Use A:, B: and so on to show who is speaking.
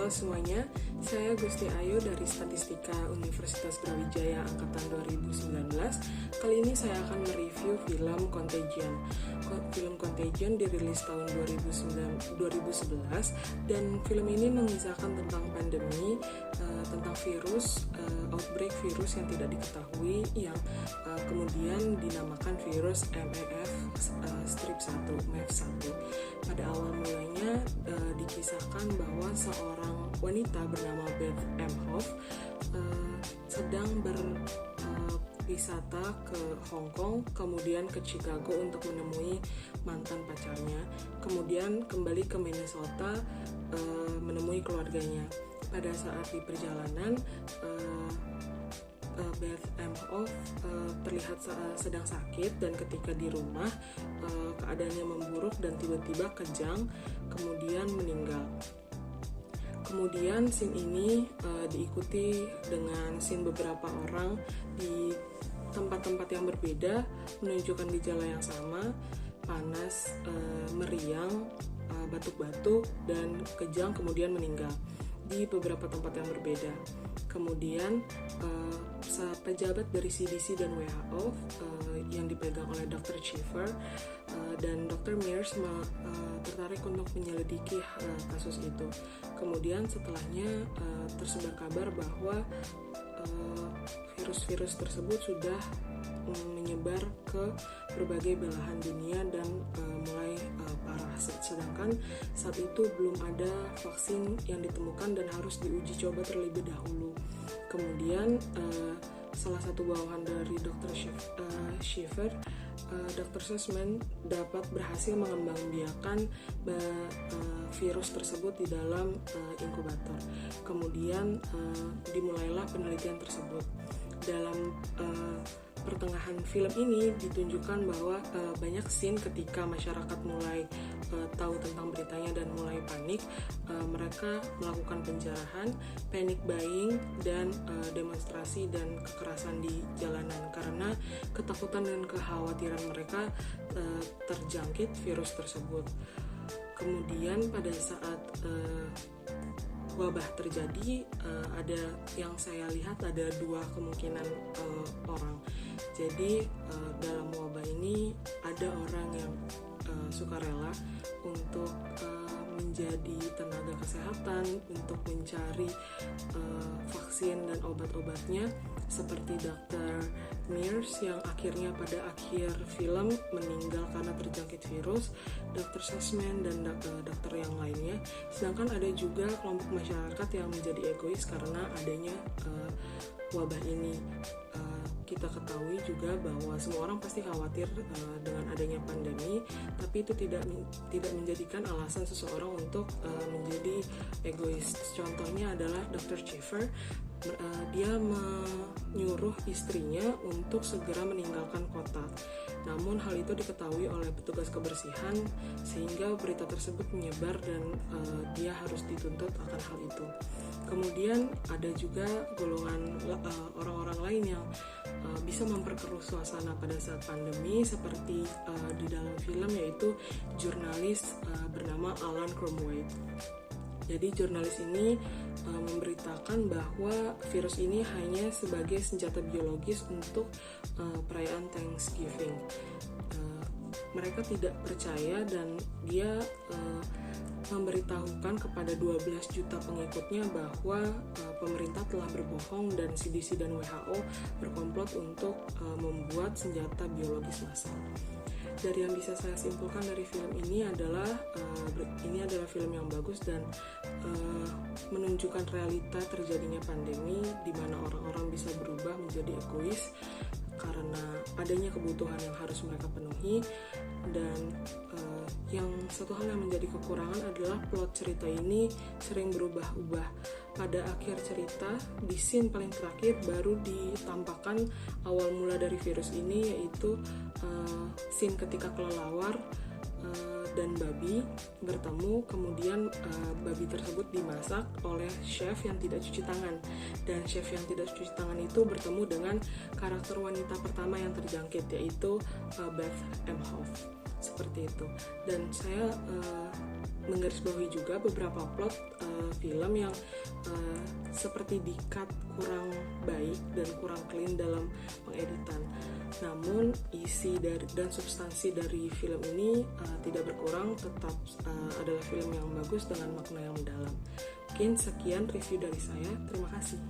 A: Halo semuanya, saya Gusti Ayu dari Statistika Universitas Brawijaya Angkatan 2019. Kali ini saya akan mereview film Contagion. Film Contagion dirilis tahun 2011 dan film ini mengisahkan tentang pandemi, tentang virus, outbreak virus yang tidak diketahui yang kemudian dinamakan virus MEF1. Pada awal mulanya dikisahkan bahwa seorang wanita bernama Beth Emhoff sedang berwisata ke Hong Kong, kemudian ke Chicago untuk menemui mantan pacarnya, kemudian kembali ke Minnesota menemui keluarganya. Pada saat di perjalanan, Beth Emhoff terlihat sedang sakit, dan ketika di rumah keadaannya memburuk dan tiba-tiba kejang, kemudian meninggal. Kemudian scene ini diikuti dengan scene beberapa orang di tempat-tempat yang berbeda menunjukkan gejala yang sama, panas, meriang, batuk-batuk, dan kejang, kemudian meninggal di beberapa tempat yang berbeda. Kemudian pejabat dari CDC dan WHO yang dipegang oleh Dr. Schiffer dan Dr. Mears tertarik untuk menyelidiki kasus itu. Kemudian setelahnya tersebar kabar bahwa virus-virus tersebut sudah menyebar ke berbagai belahan dunia dan mulai parah. Sedangkan saat itu belum ada vaksin yang ditemukan dan harus diuji coba terlebih dahulu. Kemudian salah satu bawahan dari Dr. Schiffer, Dr. Sussman dapat berhasil mengembangbiakan virus tersebut di dalam inkubator. Kemudian dimulailah penelitian tersebut. Dalam pertengahan film ini ditunjukkan bahwa banyak scene ketika masyarakat mulai tahu tentang beritanya dan mulai panik. Mereka melakukan penjarahan, panic buying, dan demonstrasi dan kekerasan di jalanan karena ketakutan dan kekhawatiran mereka terjangkit virus tersebut. Kemudian pada saat wabah terjadi, ada yang saya lihat ada dua kemungkinan orang. Jadi dalam wabah ini ada orang yang sukarela untuk menjadi tenaga kesehatan untuk mencari vaksin dan obat-obatnya, seperti Dr. Mears yang akhirnya pada akhir film meninggal karena terjangkit virus, Dr. Sussman dan dokter yang lainnya. Sedangkan ada juga kelompok masyarakat yang menjadi egois karena adanya wabah ini. Kita ketahui juga bahwa semua orang pasti khawatir dengan adanya pandemi, tapi itu tidak menjadikan alasan seseorang untuk menjadi egois. Contohnya adalah Dr. Schiffer. Dia menyuruh istrinya untuk segera meninggalkan kota. Namun hal itu diketahui oleh petugas kebersihan sehingga berita tersebut menyebar dan dia harus dituntut akan hal itu. Kemudian ada juga golongan orang-orang lain yang bisa memperkeruh suasana pada saat pandemi, seperti di dalam film, yaitu jurnalis bernama Alan Cromwell. Jadi jurnalis ini memberitakan bahwa virus ini hanya sebagai senjata biologis untuk perayaan Thanksgiving. Mereka tidak percaya dan dia memberitahukan kepada 12 juta pengikutnya bahwa pemerintah telah berbohong dan CDC dan WHO berkomplot untuk membuat senjata biologis massal. Dari yang bisa saya simpulkan dari film ini adalah film yang bagus dan menunjukkan realita terjadinya pandemi, di mana orang-orang bisa berubah menjadi egois karena adanya kebutuhan yang harus mereka penuhi. Dan yang satu hal yang menjadi kekurangan adalah plot cerita ini sering berubah-ubah. Pada akhir cerita, di scene paling terakhir baru ditampakkan awal mula dari virus ini, yaitu scene ketika kelelawar dan babi bertemu, kemudian babi tersebut dimasak oleh chef yang tidak cuci tangan, dan chef yang tidak cuci tangan itu bertemu dengan karakter wanita pertama yang terjangkit, yaitu Beth Emhoff. Seperti itu. Dan saya menggarisbawahi juga beberapa plot film yang seperti di-cut kurang baik dan kurang clean dalam pengeditan. Namun isi dan substansi dari film ini tidak berkurang, tetap adalah film yang bagus dengan makna yang mendalam. Mungkin sekian review dari saya. Terima kasih.